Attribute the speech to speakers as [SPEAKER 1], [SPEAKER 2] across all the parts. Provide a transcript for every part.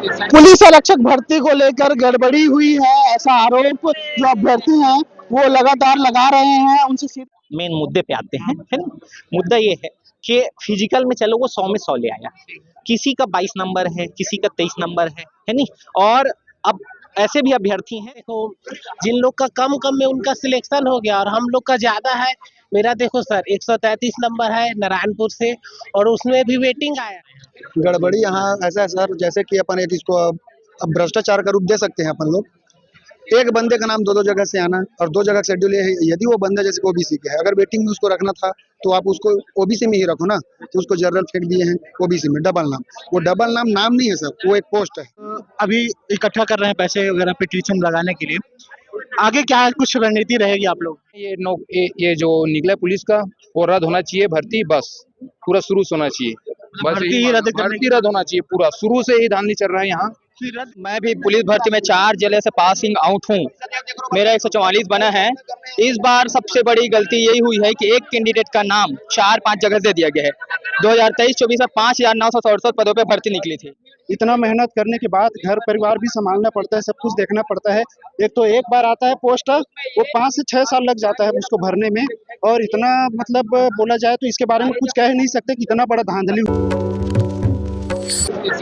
[SPEAKER 1] Police आरक्षक भर्ती को लेकर गड़बड़ी हुई है, ऐसा आरोप जो अभ्यर्थी हैं वो लगातार लगा रहे हैं। उनसे सीधे
[SPEAKER 2] मेन मुद्दे पे आते हैं, है ना। मुद्दा ये है कि फिजिकल में चलो वो 100 में 100 ले आया, किसी का 22 नंबर है, किसी का 23 नंबर है नहीं। और अब ऐसे भी अभ्यर्थी हैं,
[SPEAKER 3] देखो जिन लोग का कम कम में उनका सिलेक्शन हो गया और हम लोग का ज्यादा है। मेरा देखो सर 133 नंबर है नारायणपुर से और उसमें भी वेटिंग आया है।
[SPEAKER 4] गड़बड़ी यहाँ ऐसा है सर, जैसे कि अपन एक इसको अब भ्रष्टाचार का रूप दे सकते हैं अपन लोग। एक बंदे का नाम दो जगह से आना और दो जगह शेड्यूल है। यदि वो बंदा जैसे ओबीसी का है, अगर वेटिंग में उसको रखना था तो आप उसको ओबीसी में ही रखो ना, तो उसको जनरल फेंक दिए हैं ओबीसी में। डबल नाम, वो डबल नाम नहीं है सर, वो एक पोस्ट है।
[SPEAKER 1] अभी इकट्ठा कर रहे हैं पैसे वगैरह पिटीशन लगाने के लिए, आगे क्या कुछ रणनीति रहेगी आप लोग?
[SPEAKER 5] ये जो निकला पुलिस का वो रद्द होना चाहिए, भर्ती बस पूरा शुरू से होना चाहिए। बस
[SPEAKER 1] भर्ती ही रद्द करने
[SPEAKER 5] भर्ती रद्द होना चाहिए, पूरा शुरू से ही धांधली चल रहा है यहाँ।
[SPEAKER 6] मैं भी पुलिस भर्ती में 4 जिले से पासिंग आउट हूँ। मेरा 144 बना है। इस बार सबसे बड़ी गलती यही हुई है कि एक कैंडिडेट का नाम 4-5 जगह से दिया गया है। 2023-24 में 5,967 पदों पे भर्ती निकली थी।
[SPEAKER 7] इतना मेहनत करने के बाद घर परिवार भी संभालना पड़ता है, सब कुछ देखना पड़ता है। एक तो एक बार आता है पोस्ट, वो 5 से 6 साल लग जाता है उसको भरने में। और इतना मतलब बोला जाए तो इसके बारे में कुछ कह नहीं सकते कि इतना बड़ा धांधली।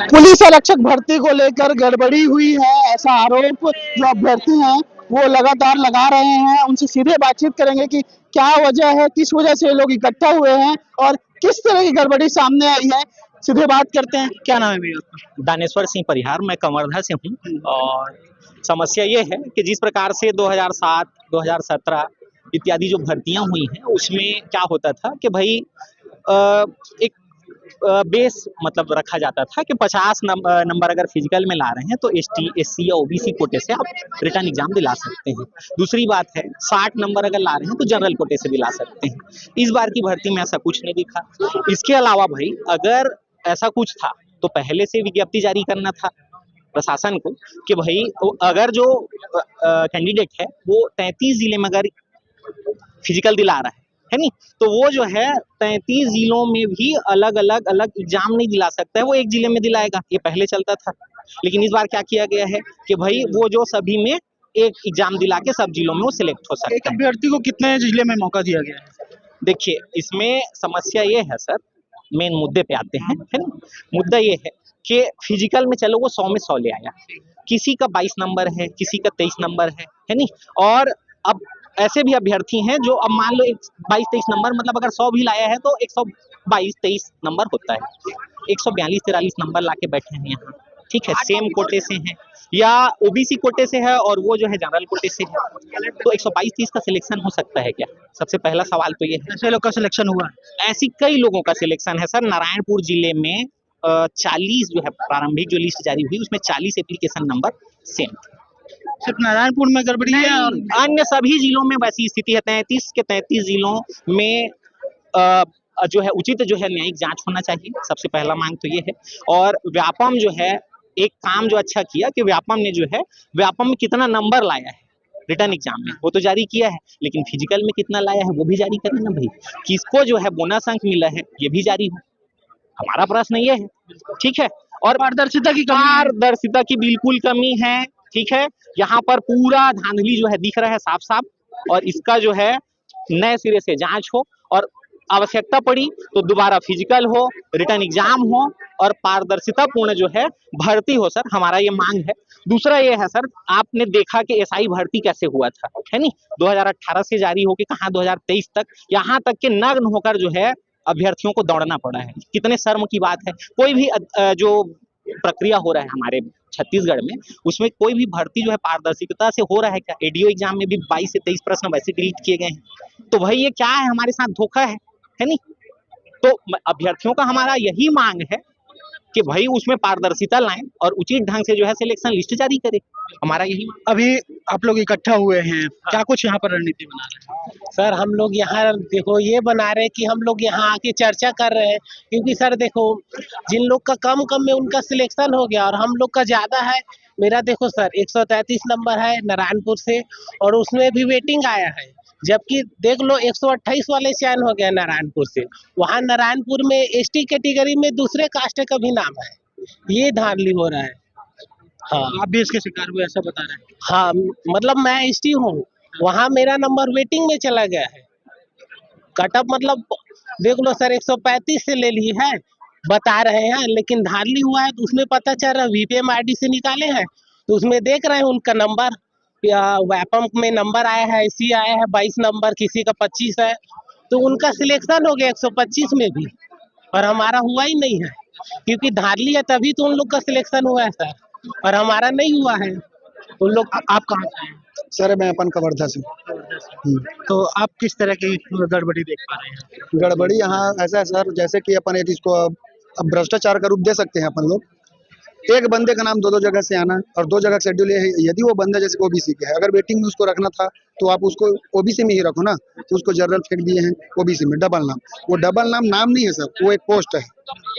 [SPEAKER 1] पुलिस आरक्षक भर्ती को लेकर गड़बड़ी हुई है, ऐसा आरोप जो अभ्यर्थी हैं वो लगातार लगा रहे हैं। उनसे सीधे बातचीत करेंगे कि क्या वजह है, किस वजह से ये लोग इकट्ठा हुए हैं और किस तरह की गड़बड़ी सामने आई है। सीधे बात करते हैं। क्या नाम है भैया?
[SPEAKER 2] दानेश्वर सिंह परिहार, मैं कवर्धा से हूँ। और समस्या ये है कि जिस प्रकार से 2007, 2017 इत्यादि जो भर्तियां हुई हैं उसमें क्या होता था कि भाई एक बेस मतलब रखा जाता था कि 50 नंबर अगर फिजिकल में ला रहे हैं तो एसटी, एससी या ओबीसी कोटे से आप रिटर्न एग्जाम दिला सकते हैं। दूसरी बात है 60 नंबर अगर ला रहे हैं तो जनरल कोटे से दिला सकते हैं। इस बार की भर्ती में ऐसा कुछ नहीं दिखा। इसके अलावा भाई अगर ऐसा कुछ था तो पहले से विज्ञप्ति जारी करना था प्रशासन को कि भाई अगर जो कैंडिडेट है वो 33 जिले में अगर फिजिकल दिला रहा है नहीं, तो वो जो है 33 जिलों में भी अलग एग्जाम नहीं दिला सकता है, वो एक जिले में दिलाएगा। ये पहले चलता था, लेकिन इस बार क्या किया गया है कि भाई वो जो सभी में एक एग्जाम दिला के सब जिलों में वो सिलेक्ट हो सकता है।
[SPEAKER 1] एक अभ्यर्थी को कितने जिले में मौका दिया गया है?
[SPEAKER 2] देखिए इसमें समस्या ये है सर, मेन मुद्दे पे आते हैं, है ना। मुद्दा ये है कि फिजिकल में चलो वो 100 में 100 ले आया, किसी का 22 नंबर है, किसी का 23 नंबर है नहीं। और अब ऐसे भी अभ्यर्थी हैं जो अब मान लो 22-23 नंबर मतलब अगर 100 भी लाया है तो 122-23 नंबर होता है, 142-43 नंबर लाके बैठे हैं यहाँ, ठीक है। सेम कोटे से हैं या ओबीसी कोटे से है और वो जो है जनरल कोटे से है, तो 122-30 का सिलेक्शन हो सकता है क्या? सबसे पहला सवाल तो ये है।
[SPEAKER 1] ऐसे लोग का सिलेक्शन हुआ?
[SPEAKER 2] ऐसी कई लोगों का सिलेक्शन है सर। नारायणपुर जिले में 40 जो है प्रारंभिक जो लिस्ट जारी हुई उसमें 40 एप्लीकेशन नंबर सेम थे।
[SPEAKER 1] सिर्फ नारायणपुर में गड़बड़ी है और
[SPEAKER 2] अन्य सभी जिलों में वैसी स्थिति है। 33 के 33 जिलों में जो है उचित जो है न्यायिक जांच होना चाहिए, सबसे पहला मांग तो ये है। और व्यापम जो है एक काम जो अच्छा किया कि व्यापम ने जो है व्यापम में कितना नंबर लाया है रिटर्न एग्जाम में वो तो जारी किया है, लेकिन फिजिकल में कितना लाया है वो भी जारी करें ना भाई। किसको जो है बोनस अंक मिला है ये भी जारी हो, हमारा प्रश्न ये है, ठीक है। और पारदर्शिता की बिल्कुल कमी है, ठीक है। यहाँ पर पूरा धांधली जो है दिख रहा है साफ साफ, और इसका जो है नए सिरे से जांच हो और आवश्यकता पड़ी तो दोबारा फिजिकल हो, रिटर्न एग्जाम हो और पारदर्शिता पूर्ण जो है भर्ती हो सर, हमारा ये मांग है। दूसरा ये है सर, आपने देखा कि एसआई भर्ती कैसे हुआ था, है नहीं। 2018 से जारी होकर कहाँ 2023 तक, यहाँ तक के नग्न होकर जो है अभ्यर्थियों को दौड़ना पड़ा है। कितने शर्म की बात है। कोई भी जो प्रक्रिया हो रहा है हमारे छत्तीसगढ़ में उसमें कोई भी भर्ती जो है पारदर्शिता से हो रहा है क्या? एडीओ एग्जाम में भी 22 से 23 प्रश्न वैसे डिलीट किए गए हैं, तो भाई ये क्या है, हमारे साथ धोखा है नहीं। तो अभ्यर्थियों का हमारा यही मांग है कि भाई उसमें पारदर्शिता लाएं और उचित ढंग से जो है सिलेक्शन लिस्ट जारी करे, हमारा यही।
[SPEAKER 1] अभी आप लोग इकट्ठा हुए हैं, क्या कुछ यहाँ पर रणनीति बना रहे हैं?
[SPEAKER 3] सर हम लोग यहाँ देखो ये बना रहे हैं कि हम लोग यहाँ आके चर्चा कर रहे हैं, क्योंकि सर देखो जिन लोग का कम कम में उनका सिलेक्शन हो गया और हम लोग का ज्यादा है। मेरा देखो सर 133 नंबर है नारायणपुर से और उसमें भी वेटिंग आया है, जबकि देख लो 128 वाले चयन हो गया नारायणपुर से। वहाँ नारायणपुर में एसटी कैटेगरी में दूसरे कास्ट का भी नाम है। ये धांधली हो रहा है। हाँ
[SPEAKER 1] आप भी इसके शिकार हुए ऐसा बता रहे हैं।
[SPEAKER 3] हाँ, मतलब मैं एसटी हूँ, वहाँ मेरा नंबर वेटिंग में चला गया है। कटअप मतलब देख लो सर, 135 से ले ली है बता रहे हैं, लेकिन धारली हुआ है तो उसमें पता चल रहा है वीपीएम आईडी से निकाले हैं, तो उसमें देख रहे हैं उनका नंबर या वैपम में नंबर आया है, इसी आया है 22 नंबर, किसी का 25 है, तो उनका सिलेक्शन हो गया 125 में भी, और हमारा हुआ ही नहीं है, क्योंकि धारली है तभी तो उन लोग का सिलेक्शन हुआ है सर, और हमारा नहीं हुआ है। उन लोग
[SPEAKER 1] आप कहाँ से हैं?
[SPEAKER 4] सर मैं अपन कवर्धा से।
[SPEAKER 1] तो आप किस तरह की गड़बड़ी देख पा रहे हैं?
[SPEAKER 4] गड़बड़ी यहाँ ऐसा है सर, जैसे कि अपन एक इसको अब भ्रष्टाचार का रूप दे सकते हैं अपन लोग। एक बंदे का नाम दो दो जगह से आना और दो जगह शेड्यूल है। यदि वो बंदा जैसे ओबीसी का है, अगर वेटिंग में उसको रखना था तो आप उसको ओबीसी में ही रखो ना, तो उसको जनरल फेंक दिए हैं ओबीसी में, डबल नाम। वो डबल नाम नहीं है सर, वो एक पोस्ट है,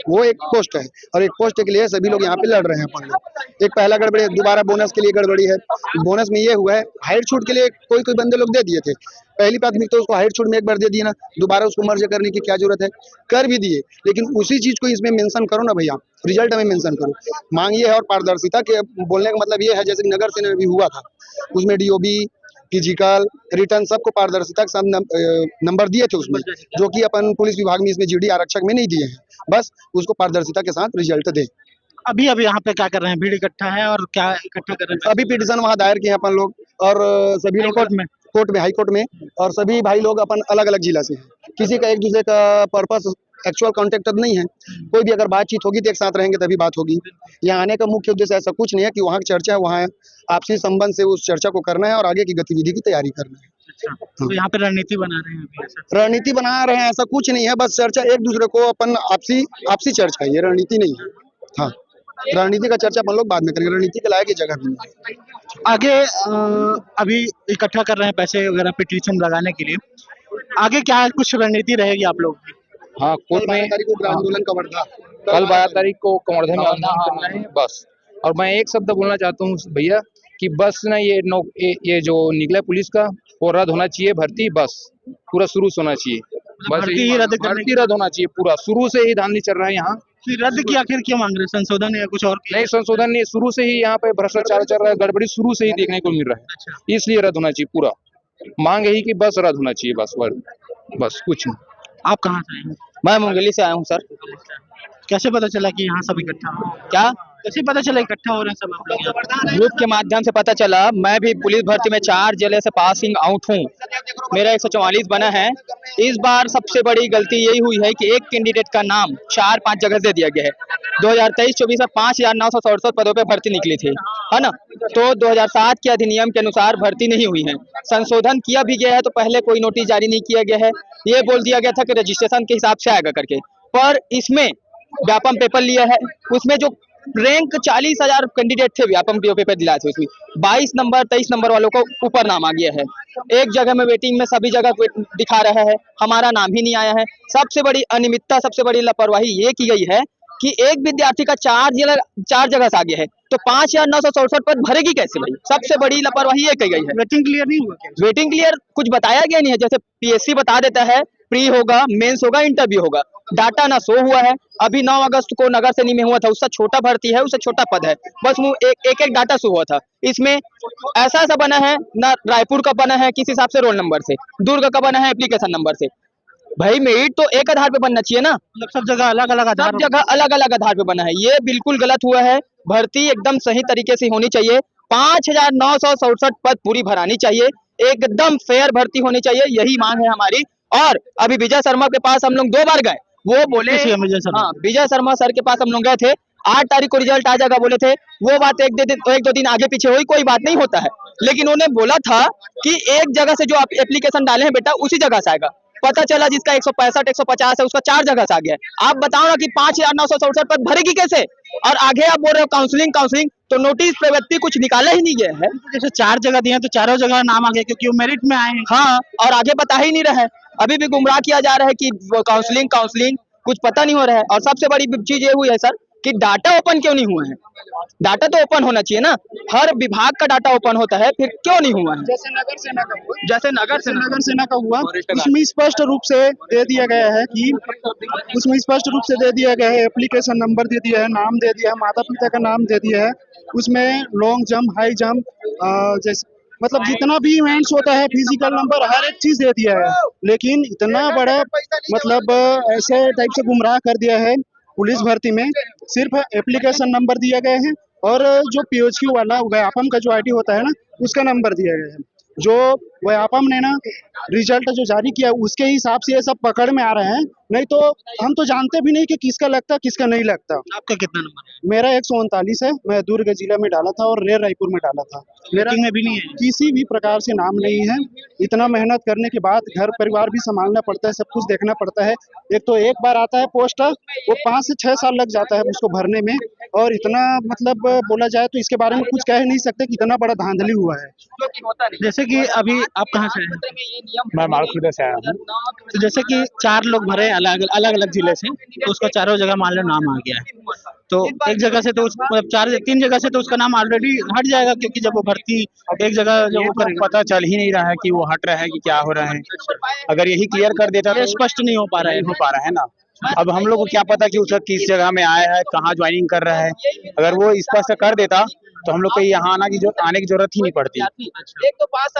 [SPEAKER 4] वो एक पोस्ट है, और एक पोस्ट के लिए सभी लोग यहाँ पे लड़ रहे हैं अपन लोग। एक पहला गड़बड़ी है, दोबारा बोनस के लिए गड़बड़ी है। बोनस में ये हुआ है, हाइट छूट के लिए कोई कोई बंदे लोग दे दिए थे, पहली प्राथमिकता तो उसको हाइट छूट में एक बार दे दिए ना, दोबारा उसको मर्ज करने की क्या जरूरत है, कर भी दिए, लेकिन उसी चीज को इसमें मेंशन करो ना भैया, रिजल्ट में मेंशन करो। मांग ये है और पारदर्शिता के बोलने का मतलब ये है, जैसे नगर सेना में भी हुआ था, उसमें डीओबी फिजिकल रिटर्न सबको पारदर्शिता के साथ नंबर दिए थे उसमें, जो कि अपन पुलिस विभाग में इसमें जीडी आरक्षक में नहीं दिए हैं। बस उसको पारदर्शिता के साथ रिजल्ट दे।
[SPEAKER 1] अभी अभी यहाँ पे क्या कर रहे हैं? भीड़ इकट्ठा है और क्या इकट्ठा कर रहे हैं?
[SPEAKER 4] अभी पिटीशन वहाँ दायर किए हैं अपन लोग, और सभी लोग हाई कोर्ट में, और सभी भाई लोग अपन अलग अलग जिला से हैं। किसी का एक दूसरे का पर्पस एक्चुअल कॉन्टेक्ट नहीं है, कोई भी अगर बातचीत होगी तो एक साथ रहेंगे तभी बात होगी। यहाँ आने का मुख्य उद्देश्य ऐसा कुछ नहीं है कि वहाँ की चर्चा है, वहाँ आपसी संबंध से उस चर्चा को करना है और आगे की गतिविधि की तैयारी करना है।
[SPEAKER 1] अच्छा, तो यहाँ पे रणनीति बना रहे हैं अभी ऐसा?
[SPEAKER 4] रणनीति बना रहे हैं ऐसा कुछ नहीं है, बस चर्चा एक दूसरे को अपन आपसी चर्चा है, ये रणनीति नहीं है। हाँ, रणनीति का चर्चा अपन लोग बाद में करेंगे, रणनीति के लायक ये जगह भी नहीं है।
[SPEAKER 1] आगे अभी इकट्ठा कर रहे हैं पैसे वगैरह पिटीशन लगाने के लिए, आगे क्या कुछ रणनीति रहेगी आप लोग की?
[SPEAKER 5] हाँ, कोर्ट में
[SPEAKER 4] आंदोलन कवर्धा
[SPEAKER 5] कल 12 तारीख को कवर्धा में आंदोलन करना है बस। और मैं एक शब्द बोलना चाहता हूँ भैया कि बस ना ये जो निकला पुलिस का वो रद्द होना चाहिए, भर्ती बस पूरा शुरू से होना चाहिए, बस
[SPEAKER 1] भर्ती ही रद्द
[SPEAKER 5] भर्ती रद्द होना चाहिए पूरा, शुरू से ही धांधली चल रहा है यहाँ।
[SPEAKER 1] फिर रद्द की आखिर क्यों मांग रहे हैं? संशोधन या कुछ और?
[SPEAKER 5] नहीं, संशोधन नहीं, शुरू से ही यहाँ पे भ्रष्टाचार चल रहा है, गड़बड़ी शुरू से ही देखने को मिल रहा है, इसलिए रद्द होना चाहिए पूरा। मांग यही कि बस रद्द होना चाहिए बस, बस कुछ नहीं।
[SPEAKER 1] आप कहाँ से हैं?
[SPEAKER 6] मैं मुंगेली से आया हूँ सर।
[SPEAKER 1] कैसे पता चला कि यहाँ सब इकट्ठा हो?
[SPEAKER 6] क्या
[SPEAKER 1] कैसे पता चला इकट्ठा हो रहे हैं सब आप लोग यहाँ पे?
[SPEAKER 6] ग्रुप के माध्यम से पता चला। मैं भी पुलिस भर्ती में 4 जिले से पासिंग आउट हूँ, मेरा 144 बना है। इस बार सबसे बड़ी गलती यही हुई है कि एक कैंडिडेट का नाम 4-5 जगह से दिया गया है। 2023-24 में 5,967 पदों पे भर्ती निकली थी, है ना, तो 2007 के अधिनियम के अनुसार भर्ती नहीं हुई है। संशोधन किया भी गया है तो पहले कोई नोटिस जारी नहीं किया गया है, ये बोल दिया गया था कि रजिस्ट्रेशन के हिसाब से आएगा करके, पर इसमें व्यापम पेपर लिया है, उसमें जो रैंक 40,000 कैंडिडेट थे व्यापम पेपर दिलाए थे, उसमें 22 नंबर 23 नंबर वालों को ऊपर नाम आ गया है। एक जगह में वेटिंग में सभी जगह दिखा रहा है, हमारा नाम ही नहीं आया है। सबसे बड़ी अनियमितता, सबसे बड़ी लापरवाही ये की गई है कि एक विद्यार्थी का 4 जगह से आगे है तो 5,967 पद भरेगी कैसे भाई? सबसे बड़ी लापरवाही ये की गई है।
[SPEAKER 1] वेटिंग क्लियर नहीं हुआ क्या?
[SPEAKER 6] वेटिंग क्लियर कुछ बताया गया नहीं है, जैसे पीएससी बता देता है प्री होगा, मेंस होगा, इंटरव्यू होगा, डाटा ना शो हुआ है। अभी 9 अगस्त को नगर सेनी में हुआ था, उससे छोटा भर्ती है, उससे छोटा पद है, बस वो एक डाटा शो हुआ था। इसमें ऐसा बना है ना, रायपुर का बना है किस हिसाब से रोल नंबर से, दुर्ग का बना है एप्लीकेशन नंबर से। भाई मेरिट तो एक आधार पे बनना चाहिए ना,
[SPEAKER 1] मतलब सब जगह अलग अलग आधार,
[SPEAKER 6] सब जगह अलग अलग आधार पे बना है, ये बिल्कुल गलत हुआ है। भर्ती एकदम सही तरीके से होनी चाहिए, 5,967 पद पूरी भरानी चाहिए, एकदम फेयर भर्ती होनी चाहिए, यही मांग है हमारी। और अभी विजय शर्मा के पास हम लोग 2 बार गए, वो बोले, हाँ विजय शर्मा सर के पास हम लोग गए थे, 8 तारीख को रिजल्ट आ जाएगा बोले थे। वो बात एक दो दिन आगे पीछे हुई, कोई बात नहीं होता है, लेकिन उन्हें बोला था कि एक जगह से जो आप एप्लीकेशन डाले हैं बेटा उसी जगह से आएगा। पता चला जिसका 165 150 है उसका 4 जगह से आ गया। आप बताओ ना कि 5,967 पद भरेगी कैसे? और आगे आप बोल रहे हो काउंसलिंग, तो नोटिस प्रवृत्ति कुछ निकाला ही नहीं गया है।
[SPEAKER 1] जैसे 4 जगह दिए तो चारों जगह नाम आ गया क्योंकि वो मेरिट में आए हैं।
[SPEAKER 6] हाँ, और आगे बता ही नहीं रहे, अभी भी गुमराह किया जा रहा है कि काउंसलिंग कुछ पता नहीं हो रहा है। और सबसे बड़ी चीज ये हुई है सर कि डाटा ओपन क्यों नहीं हुआ है। डाटा तो ओपन होना चाहिए ना, हर विभाग का डाटा ओपन होता है, फिर क्यों नहीं हुआ है।
[SPEAKER 7] जैसे नगर सेना का हुआ,
[SPEAKER 6] जैसे नगर से
[SPEAKER 7] नगर सेना का हुआ, उसमें स्पष्ट रूप से दे दिया गया है कि उसमें स्पष्ट रूप से दे दिया गया है, एप्लीकेशन नंबर दे दिया है, नाम दे दिया है, माता पिता का नाम दे दिया है, उसमें लॉन्ग जंप, हाई जंप, जैसे मतलब जितना भी इवेंट्स होता है, फिजिकल नंबर, हर एक चीज दे दिया है। लेकिन इतना बड़ा मतलब ऐसे टाइप से गुमराह कर दिया है पुलिस भर्ती में, सिर्फ एप्लीकेशन नंबर दिया गया है और जो पीओक्यू वाला व्यापम का जो आईडी होता है ना, उसका नंबर दिया गया है। जो व्यापम ने ना रिजल्ट जो जारी किया उसके हिसाब से ये सब पकड़ में आ रहे हैं, नहीं तो हम तो जानते भी नहीं कि किसका लगता किसका नहीं लगता।
[SPEAKER 2] आपका कितना नंबर है?
[SPEAKER 7] मेरा 139 है, मैं दुर्ग जिला में डाला था और रेल रायपुर में डाला था। मेरा
[SPEAKER 2] Waiting में भी नहीं है?
[SPEAKER 7] किसी भी प्रकार से नाम नहीं है। इतना मेहनत करने के बाद घर परिवार भी संभालना पड़ता है, सब कुछ देखना पड़ता है। एक तो एक बार आता है पोस्ट, वो 5 से 6 साल लग जाता है उसको भरने में, और इतना मतलब बोला जाए तो इसके बारे में कुछ कह नहीं सकते कि इतना बड़ा धांधली हुआ है।
[SPEAKER 2] जैसे कि अभी आप कहाँ से हैं?
[SPEAKER 8] मैं मालखुदा से आया हूँ।
[SPEAKER 2] तो जैसे कि 4 लोग भरे अलग अलग जिले से, तो उसका चारों जगह मान लो नाम आ गया है, तो एक जगह से तो मतलब 3 जगह से तो उसका नाम ऑलरेडी हट जाएगा, क्योंकि जब वो भर्ती एक जगह जब
[SPEAKER 8] ये
[SPEAKER 2] वो
[SPEAKER 8] तो
[SPEAKER 2] करेगा
[SPEAKER 8] पता चल ही नहीं रहा है कि वो हट रहा है कि क्या हो रहा है। अगर यही क्लियर कर देता
[SPEAKER 2] ये
[SPEAKER 8] तो
[SPEAKER 2] स्पष्ट नहीं हो पा रहा है।
[SPEAKER 8] नहीं हो पा रहा है ना। अब हम लोग को क्या पता कि उसका किस जगह में आया है, कहाँ ज्वाइनिंग कर रहा है। अगर वो स्पष्ट कर देता तो हम लोग को यहाँ आने की जरूरत ही नहीं पड़ती।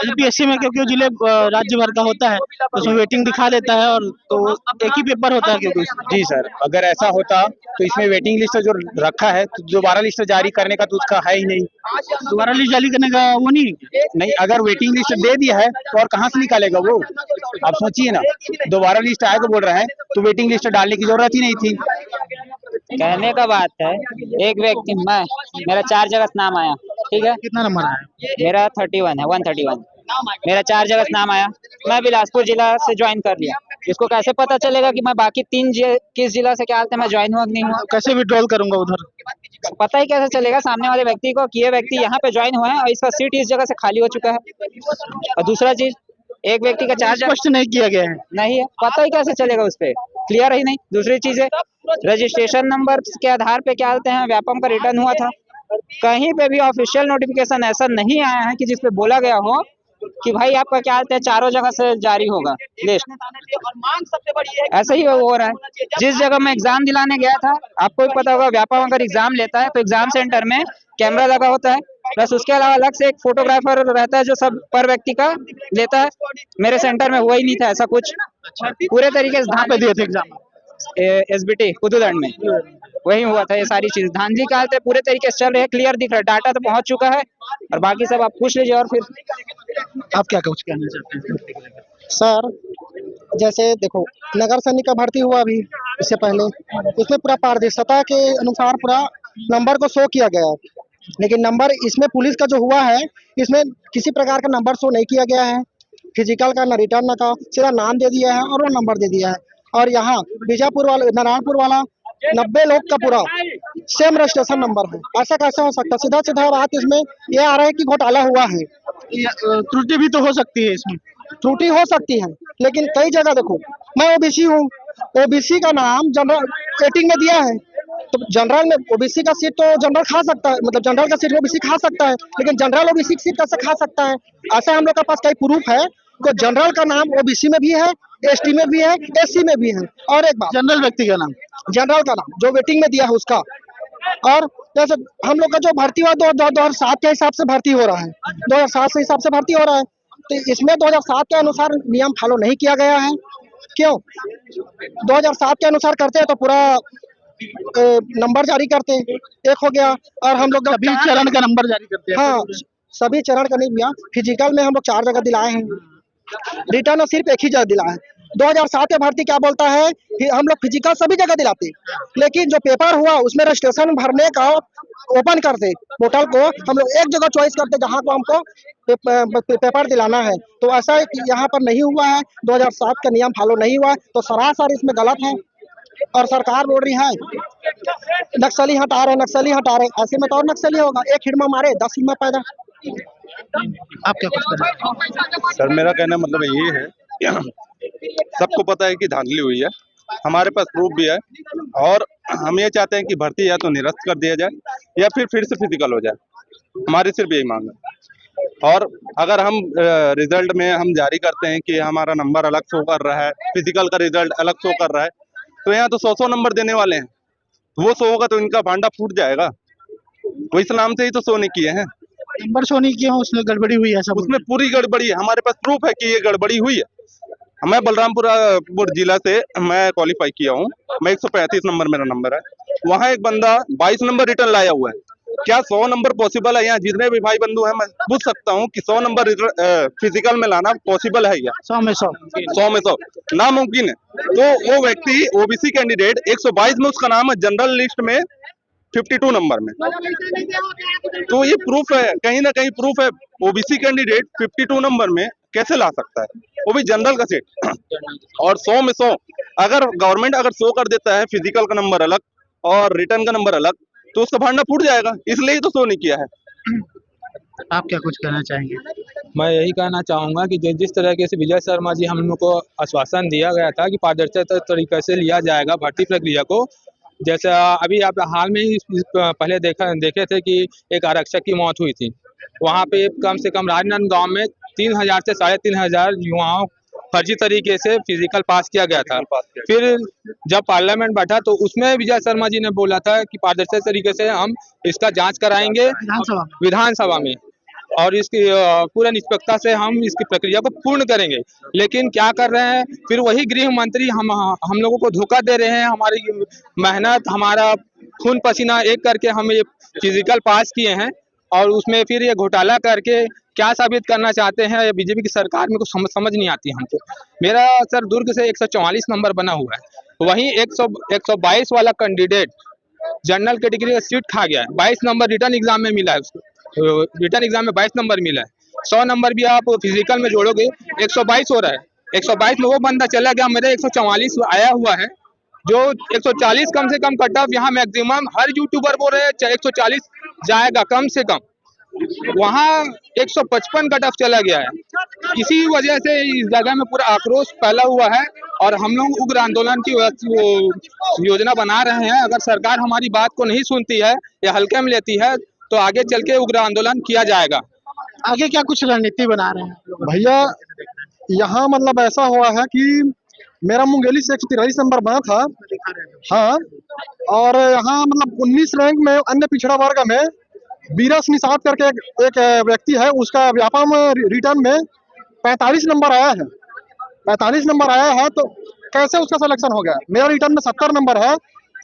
[SPEAKER 2] यूपीएससी में क्योंकि वो जिले राज्य भर का होता है, तो उसमें वेटिंग दिखा देता है, और तो एक ही पेपर होता है क्योंकि
[SPEAKER 8] जी सर, अगर ऐसा होता तो इसमें वेटिंग लिस्ट जो रखा है तो दोबारा लिस्ट जारी करने का तो उसका है ही नहीं।
[SPEAKER 2] दोबारा लिस्ट जारी करने का वो नहीं है।
[SPEAKER 8] नहीं, अगर वेटिंग लिस्ट दे दिया है तो और कहाँ से निकालेगा वो। आप सोचिए ना, दोबारा लिस्ट आएगा बोल रहा है तो वेटिंग लिस्ट डालने की जरूरत ही नहीं थी।
[SPEAKER 9] कहने का बात है, एक व्यक्ति मेरा 4 जगह से नाम आया, ठीक है।
[SPEAKER 2] कितना नंबर आया?
[SPEAKER 9] मेरा 31 है, 131। मेरा 4 जगह से नाम आया, मैं बिलासपुर जिला से ज्वाइन कर लिया। इसको कैसे पता चलेगा कि मैं बाकी 3 किस जिला से क्या हालत है, मैं ज्वाइन हुआ कि नहीं हुआ?
[SPEAKER 2] कैसे विड्रॉल करूंगा उधर?
[SPEAKER 9] पता ही कैसे चलेगा सामने वाले व्यक्ति को कि ये व्यक्ति यहाँ पे ज्वाइन हुआ है और इसका सीट इस जगह से खाली हो चुका है। और दूसरा चीज, एक व्यक्ति का 4 जगह
[SPEAKER 2] स्पष्ट नहीं किया गया है।
[SPEAKER 9] नहीं है, पता ही कैसे चलेगा उस पे, क्लियर ही नहीं। दूसरी चीज है, रजिस्ट्रेशन नंबर के आधार पे क्या बोलते हैं व्यापम का रिटर्न हुआ था, कहीं पे भी ऑफिशियल नोटिफिकेशन ऐसा नहीं आया है कि जिसपे बोला गया हो कि भाई आपका क्या हालत है, चारों जगह से जारी होगा लिस्ट। ऐसा ही हो रहा है। जिस जगह मैं एग्जाम दिलाने गया था, आपको भी पता होगा व्यापम अगर एग्जाम लेता है तो एग्जाम सेंटर में कैमरा लगा होता है, प्लस उसके अलावा अलग से एक फोटोग्राफर रहता है जो सब पर व्यक्ति का लेता है। मेरे सेंटर में हुआ ही नहीं था ऐसा कुछ, पूरे तरीके से
[SPEAKER 2] कहाँ पे दिए थे एग्जाम?
[SPEAKER 9] SBT कुदुदंड में वही हुआ था। ये सारी चीज धांधली का हालत है, पूरे तरीके से चल रहे हैं, क्लियर दिख रहा है, डाटा तो पहुंच चुका है, और बाकी सब आप पूछ लीजिए। और फिर
[SPEAKER 2] आप क्या कुछ कहना चाहते हैं?
[SPEAKER 1] सर जैसे देखो, नगर सैनिक का भर्ती हुआ अभी इससे पहले, उसमें पूरा पारदर्शिता के अनुसार पूरा नंबर को शो किया गया, लेकिन नंबर इसमें पुलिस का जो हुआ है, इसमें किसी प्रकार का नंबर शो नहीं किया गया है। फिजिकल का न रिटर्न का, सीधा नाम दे दिया है और वो नंबर दे दिया है। और यहाँ बीजापुर वाला, नारायणपुर वाला 90 लोग का पूरा सेम रजिस्ट्रेशन नंबर है। ऐसा कैसे हो सकता है? सीधा सीधा बात इसमें ये आ रहा है कि घोटाला हुआ है।
[SPEAKER 2] त्रुटि भी तो हो सकती है इसमें।
[SPEAKER 1] त्रुटि हो सकती है, लेकिन कई जगह देखो, मैं ओबीसी हूँ, ओबीसी का नाम जनरल वेटिंग में दिया है, तो जनरल में ओबीसी का सीट तो जनरल खा सकता है, मतलब जनरल का सीट ओबीसी खा सकता है, लेकिन जनरल ओबीसी की सीट कैसे खा सकता है? ऐसा हम लोग के पास कई प्रूफ है कि जनरल का नाम ओबीसी में भी है, एसटी में भी है, एससी में भी है। और एक बात,
[SPEAKER 2] जनरल व्यक्ति का नाम,
[SPEAKER 1] जनरल का नाम जो वेटिंग में दिया है उसका। और जैसे हम लोग का जो भर्ती हुआ 2007 के हिसाब से भर्ती हो रहा है, 2007 के हिसाब से भर्ती हो रहा है, तो इसमें 2007 के अनुसार नियम फॉलो नहीं किया गया है। क्यों? 2007 के अनुसार करते हैं तो पूरा नंबर जारी करते हैं, एक हो गया। और हम लोग
[SPEAKER 2] सभी चरण का नंबर जारी करते हैं।
[SPEAKER 1] हाँ, सभी चरण का नहीं दिया। फिजिकल में हम लोग 4 जगह दिलाए हैं, रिटर्न सिर्फ एक ही जगह दिलाए हैं। 2007 में भर्ती क्या बोलता है, हम लोग फिजिकल सभी जगह दिलाते, लेकिन जो पेपर हुआ उसमें रजिस्ट्रेशन भरने का ओपन करते पोर्टल को, हम लोग एक जगह चॉइस करते जहां को हमको पेपर दिलाना है। तो ऐसा यहाँ पर नहीं हुआ है, 2007 का नियम फॉलो नहीं हुआ, तो सरासर इसमें गलत है। और सरकार बोल रही है नक्सली हटा रहे, नक्सली हटा रहे, ऐसे में तो और नक्सली होगा, एक हिड़मा मारे 10 हिड़मा पैदा।
[SPEAKER 2] आप क्या कुछ करें?
[SPEAKER 10] सर मेरा कहना मतलब ये है, सबको पता है कि धांधली हुई है, हमारे पास प्रूफ भी है, और हम ये चाहते हैं कि भर्ती या तो निरस्त कर दिया जाए या फिर से फिजिकल हो जाए। हमारी सिर्फ यही मांग है। और अगर हम रिजल्ट में हम जारी करते हैं कि हमारा नंबर अलग शो कर रहा है, फिजिकल का रिजल्ट अलग शो कर रहा है, तो यहाँ तो 100 नंबर देने वाले हैं, वो शो होगा तो इनका भांडा फूट जाएगा। वो इस नाम से ही तो शो नहीं किए हैं।
[SPEAKER 1] नंबर शो नहीं किया, उसमें गड़बड़ी हुई है, सब
[SPEAKER 10] उसमें पूरी गड़बड़ी है, हमारे पास प्रूफ है कि ये गड़बड़ी हुई है। मैं बलरामपुर जिला से मैं क्वालिफाई किया हूँ, मैं 135 नंबर मेरा नंबर है। वहाँ एक बंदा 22 नंबर रिटर्न लाया हुआ है। क्या 100 नंबर पॉसिबल है? यहाँ जितने भी भाई बंधु हैं, मैं पूछ सकता हूँ कि 100 नंबर फिजिकल में लाना पॉसिबल है क्या?
[SPEAKER 1] 100 में 100
[SPEAKER 10] में 100 नामुमकिन है। तो वो व्यक्ति ओबीसी कैंडिडेट 122 में उसका नाम है, जनरल लिस्ट में 52 नंबर में। तो ये प्रूफ है, कहीं ना कहीं प्रूफ है। ओबीसी कैंडिडेट 52 नंबर में कैसे ला सकता है, वो भी जनरल का सीट? और 100 में 100 अगर गवर्नमेंट अगर शो कर देता है फिजिकल का नंबर अलग और रिटर्न का नंबर अलग, तो उसका भांडा फूट जाएगा। इसलिए ही तो शो नहीं किया है।
[SPEAKER 1] आप क्या कुछ कहना चाहेंगे?
[SPEAKER 11] मैं यही कहना चाहूँगा कि जिस तरीके से विजय शर्मा जी हम लोग को आश्वासन दिया गया था कि पारदर्शी तरीके से लिया जाएगा भर्ती प्रक्रिया को, जैसे अभी आप हाल में ही पहले देखे थे कि एक आरक्षक की मौत हुई थी। वहाँ पे कम से कम राजनांदगांव में 3000 से 3500 युवाओं फर्जी तरीके से फिजिकल पास किया गया था। फिर जब पार्लियामेंट बैठा तो उसमें विजय शर्मा जी ने बोला था कि पारदर्शी तरीके से हम इसका जांच कराएंगे विधानसभा में, और इसकी पूरा निष्पक्षता से हम इसकी प्रक्रिया को पूर्ण करेंगे। लेकिन क्या कर रहे हैं, फिर वही गृह मंत्री हम लोगों को धोखा दे रहे हैं। हमारी मेहनत, हमारा खून पसीना एक करके हम ये फिजिकल पास किए हैं, और उसमें फिर ये घोटाला करके क्या साबित करना चाहते हैं, ये बीजेपी की सरकार में कुछ समझ नहीं आती हमको। मेरा सर दुर्ग से 144 नंबर बना हुआ है, वहीं 122 वाला कैंडिडेट जनरल कैटेगरी का सीट खा गया है। 22 नंबर रिटर्न एग्जाम में मिला है उसको, रिटर्न एग्जाम में 22 नंबर मिला है। 100 नंबर भी आप फिजिकल में जोड़ोगे 122 हो रहा है। 122 में वो बंदा चला गया, मेरे 144 आया हुआ है, जो 140 कम से कम कट ऑफ यहाँ मैक्सिमम हर यूट्यूबर बोल रहे हैं 140 जाएगा कम से कम, वहाँ 155 कट ऑफ चला गया है। इसी वजह से इस जगह में पूरा आक्रोश फैला हुआ है, और हम लोग उग्र आंदोलन की योजना बना रहे हैं। अगर सरकार हमारी बात को नहीं सुनती है या हल्के में लेती है, तो आगे चल के उग्र आंदोलन किया जाएगा।
[SPEAKER 1] आगे क्या कुछ रणनीति बना रहे हैं
[SPEAKER 4] भैया? यहाँ मतलब ऐसा हुआ है कि मेरा मुंगेली से 143 नंबर बना था, हाँ, और यहाँ मतलब 19 रैंक में अन्य पिछड़ा वर्ग में बीरस निषाद करके एक व्यक्ति है, उसका व्यापम रिटर्न में 45 नंबर आया है। 45 नंबर आया है, तो कैसे उसका सिलेक्शन हो गया? मेरा रिटर्न में 70 नंबर है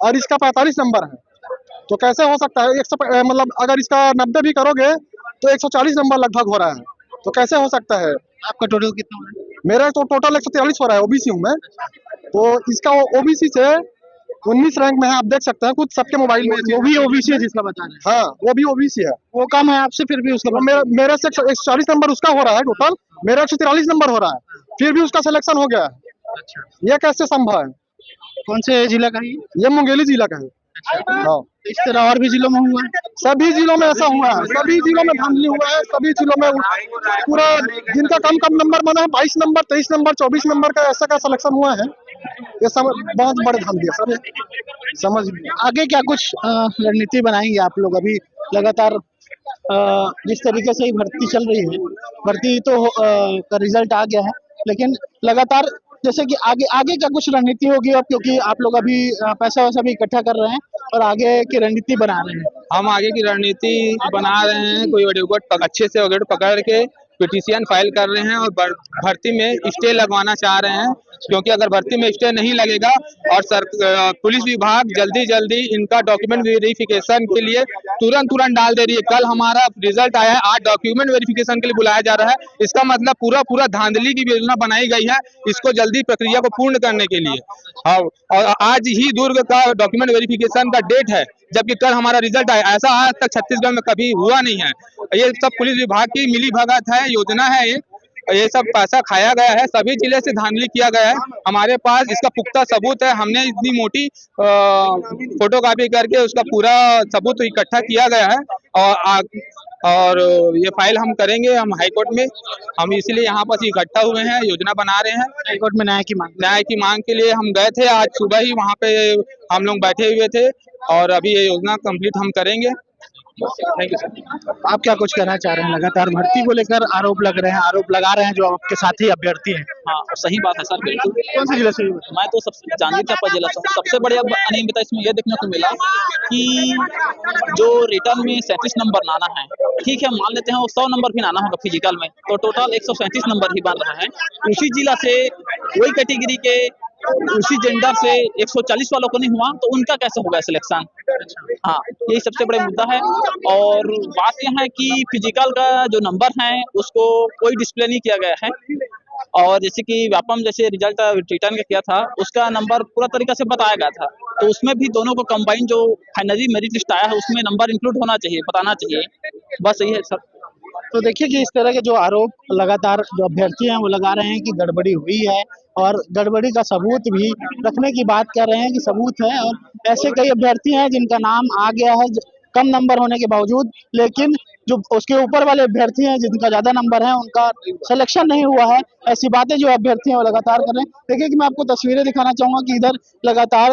[SPEAKER 4] और इसका 45 नंबर है, तो कैसे हो सकता है? 100 मतलब अगर इसका 90 भी करोगे तो 140 नंबर लगभग हो रहा है, तो कैसे हो सकता है?
[SPEAKER 1] आपका टोटल कितना हो रहा है?
[SPEAKER 4] मेरा तो टोटल 143 हो रहा है, ओबीसी हूँ मैं, तो इसका ओबीसी से 19 रैंक में है, आप देख सकते हैं खुद सबके मोबाइल में।
[SPEAKER 1] वो भी ओबीसी है जिसका बता रहे हैं?
[SPEAKER 4] हाँ, वो भी ओबीसी है।
[SPEAKER 1] वो कम है आपसे, फिर भी उसका
[SPEAKER 4] मेरे से 140 नंबर उसका हो रहा है टोटल, मेरा 143 नंबर हो रहा है, फिर भी उसका सिलेक्शन हो गया है।
[SPEAKER 1] अच्छा,
[SPEAKER 4] ये कैसे संभव है?
[SPEAKER 1] कौन से जिला का है
[SPEAKER 4] ये मुंगेली जिला का है। हाँ,
[SPEAKER 1] इस तरह और भी जिलों में हुआ है?
[SPEAKER 4] सभी जिलों में ऐसा हुआ है, सभी जिलों में धांधली हुआ है, सभी जिलों में पूरा जिनका कम कम नंबर बना है 22 नंबर 23 नंबर 24 नंबर का ऐसा का सिलेक्शन हुआ है। ये सब बहुत बड़े धांधली है सर, समझ।
[SPEAKER 1] आगे क्या कुछ रणनीति बनाएंगे आप लोग? अभी लगातार जिस तरीके से ही भर्ती चल रही है, भर्ती तो का रिजल्ट आ गया है, लेकिन लगातार जैसे कि आगे क्या कुछ रणनीति होगी अब, क्योंकि आप लोग अभी पैसा वैसा भी इकट्ठा कर रहे हैं और आगे की रणनीति बना रहे हैं?
[SPEAKER 11] हम आगे की रणनीति बना रहे हैं, कोई एडवोकेट अच्छे से एडवोकेट पकड़ के पिटीशन फाइल कर रहे हैं और भर्ती में स्टे लगवाना चाह रहे हैं, क्योंकि अगर भर्ती में स्टे नहीं लगेगा और पुलिस विभाग जल्दी इनका डॉक्यूमेंट वेरिफिकेशन के लिए तुरंत डाल दे रही है। कल हमारा रिजल्ट आया है, आज डॉक्यूमेंट वेरिफिकेशन के लिए बुलाया जा रहा है। इसका मतलब पूरा धांधली की योजना बनाई गई है, इसको जल्दी प्रक्रिया को पूर्ण करने के लिए। और आज ही दुर्ग का डॉक्यूमेंट वेरिफिकेशन का डेट है, जबकि कल हमारा रिजल्ट आया। ऐसा आज तक छत्तीसगढ़ में कभी हुआ नहीं है। ये सब पुलिस विभाग की मिली भगत है, योजना है एक, ये सब पैसा खाया गया है, सभी जिले से धांधली किया गया है। हमारे पास इसका पुख्ता सबूत है, हमने इतनी मोटी फोटोकॉपी करके उसका पूरा सबूत इकट्ठा किया गया है। और ये फाइल हम करेंगे, हम हाईकोर्ट में, हम इसलिए यहाँ पर इकट्ठा हुए हैं, योजना बना रहे हैं।
[SPEAKER 1] हाईकोर्ट में न्याय की मांग
[SPEAKER 11] के लिए हम गए थे, आज सुबह ही वहाँ पे हम लोग बैठे हुए थे और अभी ये योजना कंप्लीट हम करेंगे। Thank you sir.
[SPEAKER 1] आप क्या कुछ कहना चाह रहे हैं? लगातार भर्ती को लेकर आरोप लगा रहे हैं जो आपके साथी अभ्यर्थी हैं।
[SPEAKER 6] हाँ सही बात है सर, बिल्कुल।
[SPEAKER 1] कौन से जिले से?
[SPEAKER 6] मैं तो सबसे जांजगीर चांपा जिला से हूँ। सबसे बड़ी अनियमितता इसमें यह देखने को मिला कि जो रिटर्न में 37 नंबर लाना है, ठीक है मान लेते हैं वो 100 नंबर भी लाना होगा फिजिकल में, तो टोटल 137 नंबर ही बन रहा है। उसी जिला से वही कैटेगरी के उसी जेंडर से 140 वालों को नहीं हुआ, तो उनका कैसे होगा सिलेक्शन? हाँ, यही सबसे बड़ा मुद्दा है। और बात यह है कि फिजिकल का जो नंबर है उसको कोई डिस्प्ले नहीं किया गया है, और जैसे कि व्यापम जैसे रिजल्ट रिटर्न का किया था उसका नंबर पूरा तरीका से बताया गया था, तो उसमें भी दोनों को कंबाइन जो फाइनली मेरिट लिस्ट आया है उसमें नंबर इंक्लूड होना चाहिए, बताना चाहिए। बस यही है सर।
[SPEAKER 1] तो देखिए कि इस तरह के जो आरोप लगातार जो अभ्यर्थी हैं वो लगा रहे हैं कि गड़बड़ी हुई है, और गड़बड़ी का सबूत भी रखने की बात कर रहे हैं कि सबूत है। और ऐसे कई अभ्यर्थी हैं जिनका नाम आ गया है कम नंबर होने के बावजूद, लेकिन जो उसके ऊपर वाले अभ्यर्थी हैं जिनका ज्यादा नंबर है उनका सिलेक्शन नहीं हुआ है। ऐसी बातें जो अभ्यर्थी हैं वो लगातार कर रहे हैं। देखिए कि मैं आपको तस्वीरें दिखाना चाहूंगा कि इधर लगातार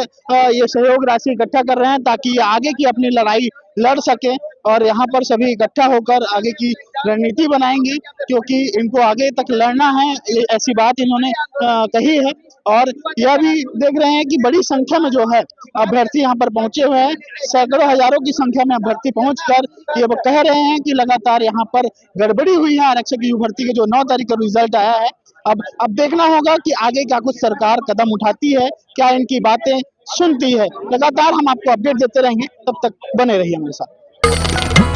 [SPEAKER 1] ये सहयोग राशि इकट्ठा कर रहे हैं ताकि ये आगे की अपनी लड़ाई लड़ सके, और यहाँ पर सभी इकट्ठा होकर आगे की रणनीति बनाएंगे, क्योंकि इनको आगे तक लड़ना है, ऐसी बात इन्होंने कही है। और यह भी देख रहे हैं कि बड़ी संख्या में जो है अभ्यर्थी यहाँ पर पहुंचे हुए हैं, सैकड़ों हजारों की संख्या में अभ्यर्थी पहुंचकर ये कह रहे हैं कि लगातार यहाँ पर गड़बड़ी हुई है। आरक्षक की भर्ती के जो 9 तारीख का रिजल्ट आया है, अब देखना होगा कि आगे क्या कुछ सरकार कदम उठाती है, क्या इनकी बातें सुनती है। लगातार हम आपको अपडेट देते रहेंगे, तब तक बने रहिए हमारे साथ।